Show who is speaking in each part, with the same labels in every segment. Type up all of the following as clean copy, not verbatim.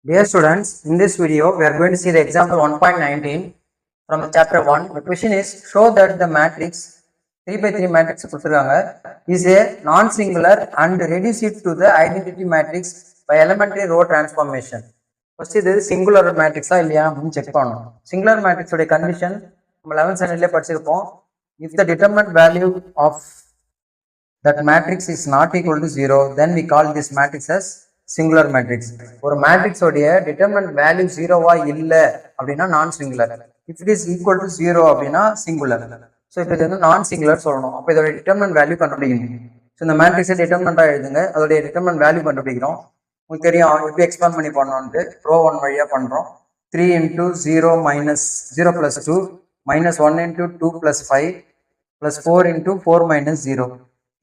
Speaker 1: Dear students, in this video, we are going to see the example 1.19 from the chapter 1. The question is, show that the matrix 3 by 3 matrix is a non-singular and reduce it to the identity matrix by elementary row transformation. First, this is singular matrix. Singular matrix condition, 11th standard, if the determinant value of that matrix is not equal to 0, then we call this matrix as singular matrix. ஒரு matrix உடைய determinant value 0வா இல்ல அப்படின்னா நான் singular. If it is equal to 0 அப்படின்னா singular. So இப்போ இது வந்து நான் singular சொல்லணும். அப்போ இதோட determinant value கண்டுபிடிக்கணும். ஸோ இந்த மேட்ரிக்ஸை டிட்டர்மினண்டாக எழுதுங்க. அதோடைய determinant value கண்டுபிடிக்கிறோம். உங்களுக்கு தெரியும் எப்படி எக்ஸ்பேண்ட் பண்ணி பண்ணோன்ட்டு ரோ 1 வழியாக பண்ணுறோம். 3 into 0 minus 0 plus 2 minus 1 into 2 plus 5 plus 4 into 4 minus 0.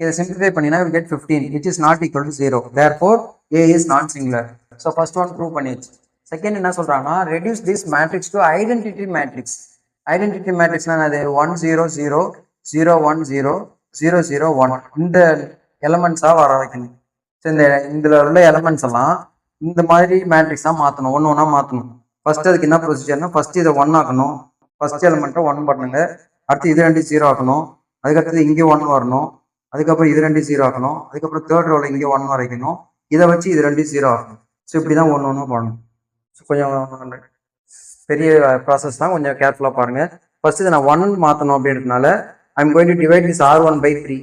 Speaker 1: இதை simplify பண்ணினா we get 15 which is not equal to 0. Therefore A is non-singular. So first one prove பண்ணியாச்சு. Second என்ன சொல்றாங்கன்னா reduce this matrix to identity matrix. Identity matrixனா அது 1 0 0 0 1 0 0 0 1 இந்த எலிமெண்ட்ஸா வர வைக்கணும். So இதுல உள்ள எலிமெண்ட்ஸ் எல்லாம் இந்த மாதிரி மேட்ரிக்ஸா மாற்றணும், ஒன்று மாற்றணும். ஃபர்ஸ்ட் அதுக்கு என்ன ப்ரொசீஜர்னா ஃபர்ஸ்ட் இதை 1 ஆக்கணும். ஃபர்ஸ்ட் எலிமெண்ட்டை 1 பண்ணுங்க. அடுத்து இது 2 0 ஆக்கணும். அதுக்கடுத்தது இங்கே 1 வரணும். அதுக்கப்புறம் இது 2 0 ஆக்கணும். அதுக்கப்புறம் தேர்ட் ரோல இங்கே 1 வரைக்கணும். இதை வச்சு இது 2 0 ஆகணும். ஸோ இப்படி தான் ஒன்று பண்ணணும். ஸோ கொஞ்சம் பெரிய ப்ராசஸ் தான், கொஞ்சம் கேர்ஃபுல்லாக பாருங்கள். ஃபர்ஸ்ட் இதை நான் 1 மாற்றணும் அப்படின்றதுனால I'm going to divide this R1 by 3.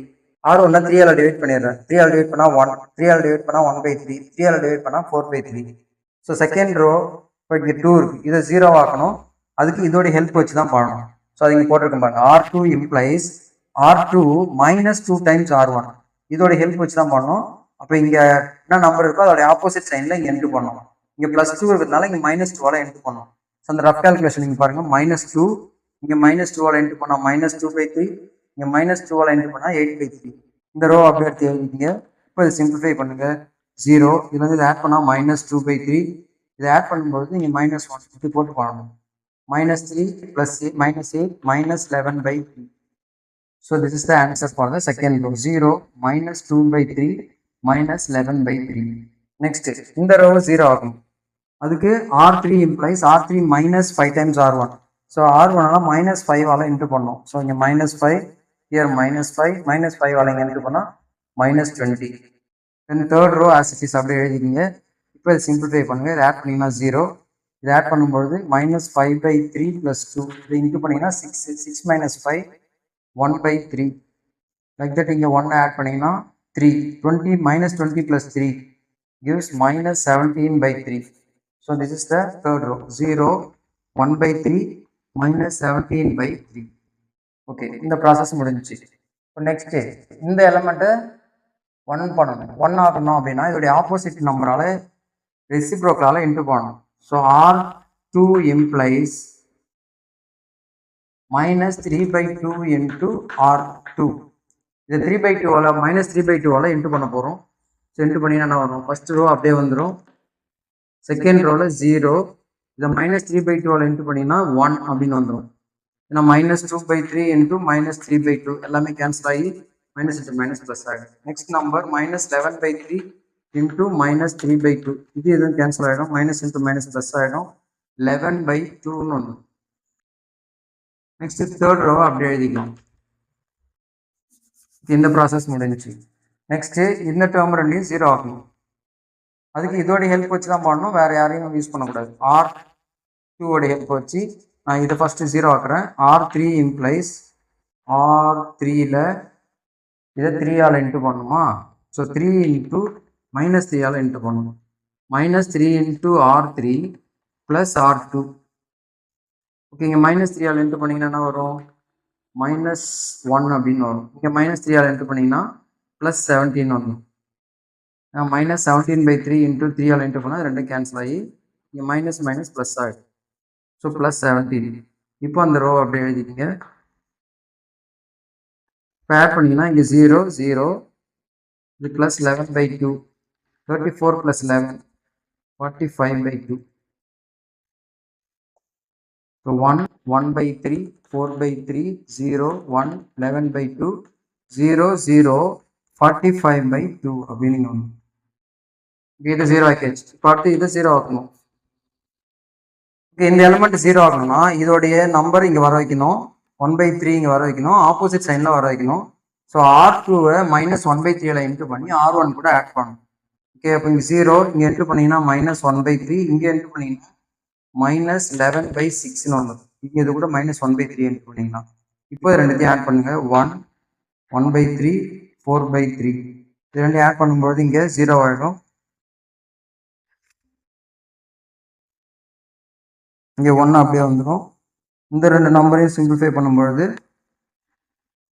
Speaker 1: R1 3ஆல் டிவைட் பண்ணிடுறேன். 3ஆல் டிவைட் பண்ணால் 1, 3ஆல் டிவைட் பண்ணால் 1 by 3, 3ஆல் டிவைட் பண்ணால் 4 by 3. ஸோ செகண்ட் ரோ இப்போ இங்கே 2 இருக்குது, இதை 0 ஆக்கணும். அதுக்கு இதோடைய ஹெல்ப் வச்சு தான் பண்ணணும். ஸோ அது இங்கே போட்டிருக்கேன் பாருங்க. R2 implies R2 minus 2 times R1. இதோட ஹெல்ப் வச்சு தான் பண்ணணும். அப்போ இங்கே என்ன நம்பர் இருக்கோ அதோட ஆப்போசிட் சைனில் இங்கே என்ட்ரு பண்ணணும். இங்கே +2 இருக்கிறதுனால இங்கே -2ஆல் என்ட்ரு பண்ணணும். ஸோ அந்த ரஃப் கால்குலேஷன் நீங்கள் பாருங்கள். -2 இங்கே -2ஆல் என்ட்ரு பண்ணால் -2 by 3, இங்கே -2ஆல் என்ட்ரு பண்ணால் 8 by 3. இந்த ரோ அப்படி எடுத்து எழுதிங்க. இப்போ இதை சிம்பிளிஃபை பண்ணுங்கள். 0 இதில் வந்து இதை ஆட் பண்ணால் -2 by 3. இதை ஆட் பண்ணும்போது நீங்கள் -1 இப்படி போட்டு பண்ணணும். -3 + 8 -11 by 3. So this is the answer for the second row. 0 -2 by 3 -11 by 3. Next, இந்த row 0 ஆகும். அதுக்கு R3 implies R3 minus 5 times R1. So R1 ஆல -5ஆல இன்ட்டு பண்ணோம். ஸோ இங்கே -5, here -5, -5ஆல இங்கே இன்ட்டு பண்ணால் -20. Then third row as it is அப்படியே எழுதிக்கிங்க. இப்போ இதை சிம்பிளிஃபை பண்ணுங்கள். இதை ஆட் பண்ணிங்கன்னா 0. இதை ஆட் பண்ணும்பொழுது -5 by 3 + 2. இதை இன்ட்டு பண்ணிங்கன்னா 6 minus 5 1 by 3. Like that இங்கே 1 ஆட் பண்ணிங்கன்னா 3. 20 -20 + 3 gives -17 by 3. So this is the third row. 0 1 by 3 -17 by 3. Okay, இந்த ப்ராசஸ் முடிஞ்சிச்சு. இப்போ நெக்ஸ்ட் இந்த எலிமெண்ட்டை 1 பண்ணணும். 1 ஆகணும் அப்படின்னா இதோடைய ஆப்போசிட் நம்பரால் ரெசிப்ரோக்கலால் இன்ட்டு பண்ணணும். So R2 implies -3 by 2 into R2. இது 3 by 2 -3 by 2 இன்ட்டு பண்ண போகிறோம். ஸோ இன்ட்டு பண்ணினா என்ன வரும்? ஃபர்ஸ்ட் ரோ அப்படியே வந்துடும். செகண்ட் ரோவில் 0, இதை -3 by 2 இன்ட்டு பண்ணிங்கன்னா 1 அப்படின்னு வந்துடும். ஏன்னா -2 by 3 into -3 by 2 எல்லாமே கேன்சல் ஆகி -into ப்ளஸ் ஆகிடும். Next number -11 by 3 into -3 by 2. இது எதுவும் கேன்சல் ஆகிடும். -into ப்ளஸ் ஆகிடும். 11 by 2ன்னு வந்துடும். நெக்ஸ்ட் தேர்ட் ரோ அப்படியே எழுதிக்கலாம். இந்த ப்ராசஸ் முடிஞ்சிச்சு. நெக்ஸ்ட்டு இந்த டேர்ம் ரெண்டையும் 0 ஆகணும். அதுக்கு இதோடைய ஹெல்ப் வச்சு தான் பண்ணணும், வேறு யாரையும் யூஸ் பண்ணக்கூடாது. R2 ஹெல்ப் வச்சு நான் இதை ஃபஸ்ட்டு 0 ஆக்குறேன். R3 implies R3ல் இதை 3ஆல் இன்ட்டு பண்ணணுமா? ஸோ 3 into -3ஆல் இன்ட்டு பண்ணணும். -3 into R3 + R2. ஓகே, இங்கே -3ஆல் இன்ட்டு பண்ணிங்கன்னா என்ன வரும்? -1 அப்படின்னு வரும். இங்கே -3ஆல் இன்ட்டு பண்ணிங்கன்னா +17 வரும். -17 by 3 into 3ஆல் இன்ட்டு பண்ணால் ரெண்டும் கேன்சல் ஆகி இங்கே -, ப்ளஸ் ஆகிடும். ஸோ +17. இப்போ அந்த ரோ அப்படியே எழுதிக்கிங்க. இப்போ ஆட் பண்ணிங்கன்னா இங்கே 0 0, இது +11 by 2, 34 + 11 45 by 2. So 1 by 3 4 by 3 0 1 11 by 2 0 0 45 by 2 அப்படின்னு ஒன்று. இது 0 ஆக்கிடுச்சு. இப்போ அடுத்து இது 0 ஆக்கணும். இந்த எலிமெண்ட் 0 ஆகணும்னா இதோடைய நம்பர் இங்கே வர வைக்கணும், 1/3 இங்கே வர வைக்கணும், ஆப்போசிட் சைனில் வர வைக்கணும். ஸோ R2வை -1/3 இன்ட்டு பண்ணி R1 கூட ஆட் பண்ணணும். ஓகே, அப்போ இங்கே 0 இங்கே என்ட்ரு பண்ணிங்கன்னா -1/3, இங்கே என்ட்ரு பண்ணிங்கன்னா -11/6ன்னு ஒன்று, இங்கே இது கூட -1/3 என்ட்ரு பண்ணிங்கன்னா இப்போ ரெண்டுத்தையும் ஆட் பண்ணுங்க. 1 1/3 4/3 இது ரெண்டையும் ஆட் பண்ணும்போது இங்கே 0 ஆகிடும். இங்கே 1 அப்படியே வந்துடும். இந்த ரெண்டு நம்பரையும் சிம்பிளிஃபை பண்ணும்பொழுது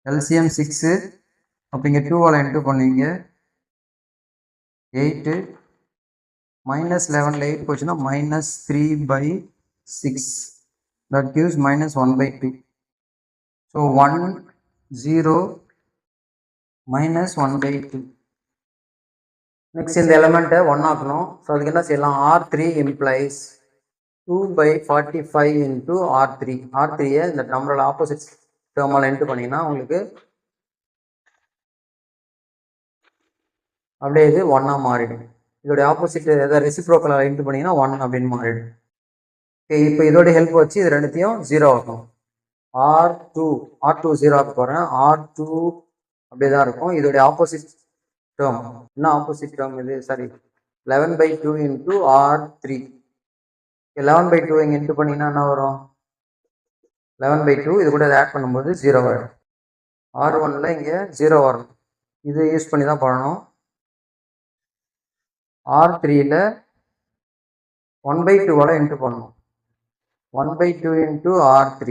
Speaker 1: எல்சிஎம் 6, அப்போ இங்கே 2ஆல் என்ட்ரு பண்ணுவீங்க 8, -11ல் 8 போச்சுன்னா -3/6, தட் கிவ்ஸ் -1/2. ஸோ 1 0 -1/2. நெக்ஸ்ட் இந்த எலிமெண்ட்டை 1 ஆக்கணும். ஸோ அதுக்கு என்ன செய்யலாம், R3 இம்ப்ளைஸ் 2/45 இன்ட்டு R3. R3யை இந்த நம்பரோட ஆப்போசிட் டேர்மால் என்ட்ரு பண்ணிங்கன்னா உங்களுக்கு அப்படியே இது 1ஆக மாறிடும். இதோடைய ஆப்போசிட் எதாவது ரெசிப்ரோக்கலாக என்ட்ரு பண்ணிங்கன்னா 1 அப்படின்னு மாறிடும். ஓகே, இப்போ இதோடைய ஹெல்ப் வச்சு இது ரெண்டுத்தையும் 0 ஆகும். R2 0 ஆக்க போகிறேன். R2 அப்படியே தான் இருக்கும். இதோடைய ஆப்போசிட் டேர்ம் என்ன ஆப்போசிட் டேர்ம் இது, சாரி 11/2 இன்ட்டு R3. 11/2 இங்கே என்ட்ரு பண்ணிங்கன்னா என்ன வரும், 11/2. இது கூட ஆட் பண்ணும்போது 0 ஆகிடும். R1ல் இங்கே 0 வரும். இது யூஸ் பண்ணி தான் பண்ணணும். R3ல் 1/2 என்ட்ரு பண்ணணும். 1/2 into R3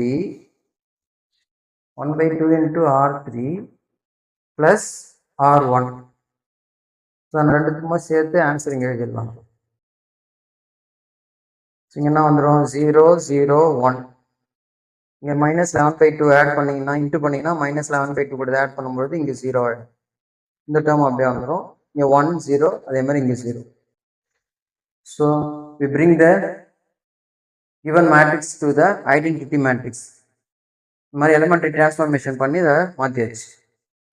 Speaker 1: 1/2 into R3 plus R1. So அந்த ரெண்டுத்துக்குமே சேர்த்து ஆன்சர் இங்கே எழுதிடலாம். ஸோ இங்கே என்ன வந்துடும், 0 0 1. இங்கே -11/2 ஆட் பண்ணிங்கன்னா இன்ட்டு பண்ணிங்கன்னா -11/2 கூட ஆட் பண்ணும்போது இங்கே 0 ஆகிடும். இந்த டேர்ம் அப்படியே வந்துடும். இங்கே 1 0, அதே மாதிரி இங்கே 0. So we bring the given matrix to the identity matrix. இந்த மாதிரி எலிமெண்ட்ரி டிரான்ஸ்ஃபார்மேஷன் பண்ணி இதை மாற்றியாச்சு.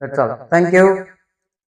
Speaker 1: That's all. தேங்க்யூ.